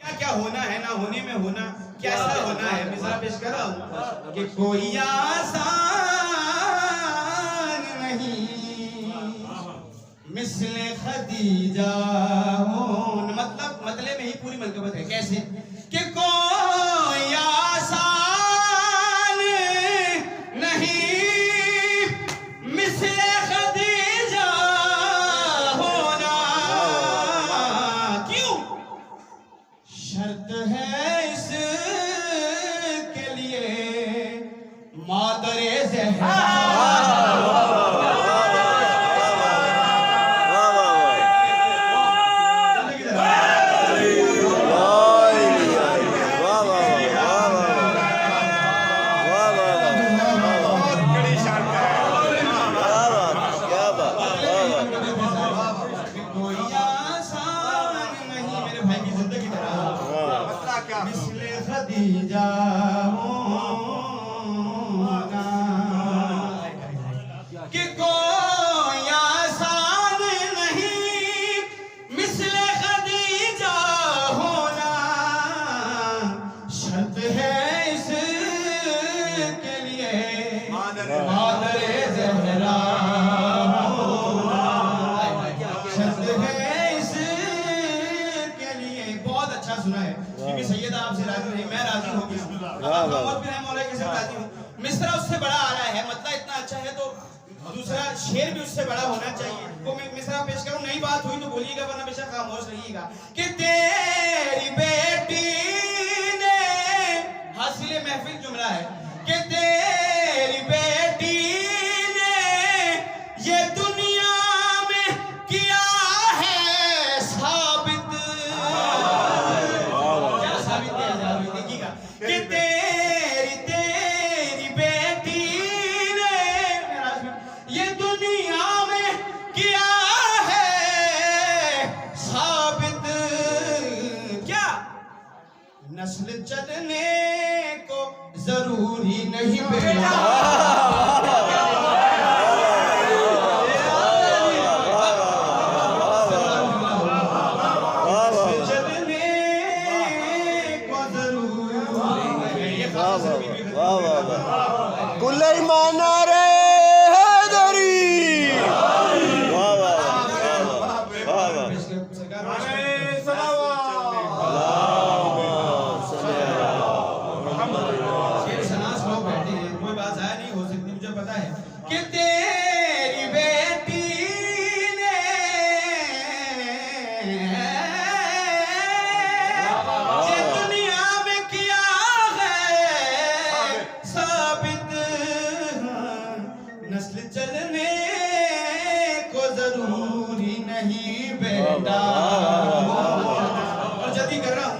क्या क्या होना है, ना होने में होना कैसा होना है। मिसरा पेश कर रहा हूँ कि कोई आसान नहीं मिसले खदीजा हो। मतलब में ही पूरी मनकबत है। कैसे कि कोई आसान नहीं मिसले खदीजा होना। क्यों? शर्त है इसके लिए मादरे ज़हरा। मिसले खदीजा होना कि कोई आसान नहीं मिसले खदीजा होना। शर्त है इसके लिए मादरे ज़हरा होना। शर्त है इसके लिए। बहुत अच्छा सुना है क्योंकि सैयद आपसे राजी नहीं, मैं राजी हो गया हूँ। मौला के साथ राजी हूँ। मिसरा उससे बड़ा आ रहा है, मतलब इतना अच्छा है तो दूसरा शेर भी उससे बड़ा होना चाहिए। वो मैं मिसरा पेश करूँ, नई बात हुई तो बोलिएगा वरना बेशक खामोश रहिएगा। कि तेरी बेटी ने, हासिले महफिल जुमला है कि तेरी बेटी ने ये दुनिया में किया है साबित। कि तेरी बेटी ने ये दुनिया में किया है साबित। क्या? नस्ल चलने को जरूरी नहीं बेटा। कुल्ले माना रे हैदरी। वाह वाह कोई बात ज़ाहिर नहीं हो सकती, मुझे पता है कि तेरी बेटी ने ये दुनिया में किया है साबित। नस्ल चलने को जरूरी नहीं बेटा। और जल्दी कर रहा हूँ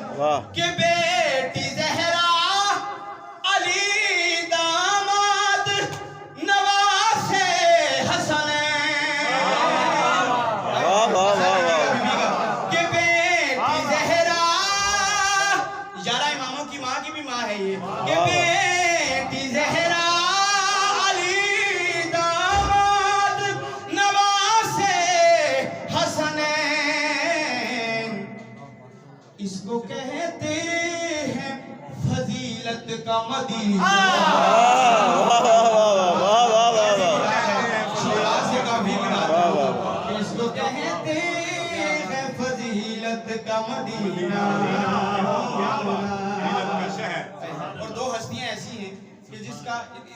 कि बेटी ज़हरा अली दामाद नवासे हसन। कि बेटी ज़हरा 11 इमामों की माँ की भी माँ है ये। कि बेटी ज़हरा अली दामाद नवासे हसन। इसको कहते हैं फजीलत का मदीना। इसको कहते हैं फजीलत का मदीना। और दो हस्तियां ऐसी हैं कि जिसका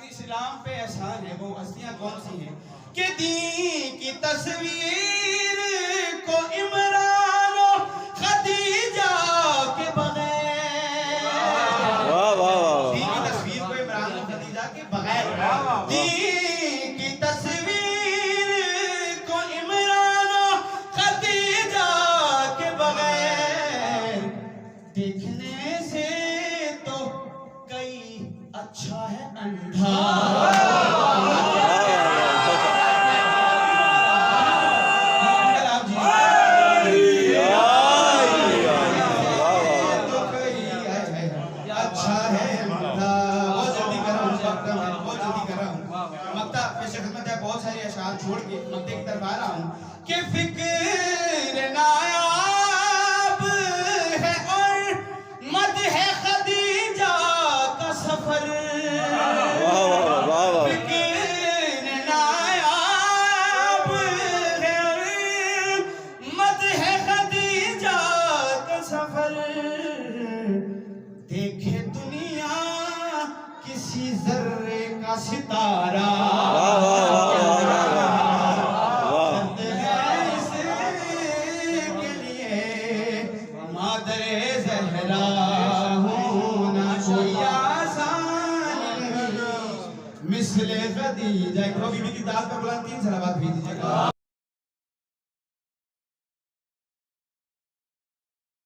इस्लाम पे एहसान है। वो हस्तियां कौन सी हैं? कि दीन की तस्वीर को इमरान खदीजा के बगैर। दीन की तस्वीर को इमरान खदीजा के बगैर। दीन की तस्वीर को इमरान खदीजा के बगैर देखने से तो कई अच्छा है अंधा। किसी जर्रे का सितारा वाह वाह वाह वाह इसके लिए मादरे ज़हरा होना कोई आसान नहीं मिसले खदीजा। एक बीबी की दाद का बुलंद 3 सलावत भेज दीजिएगा।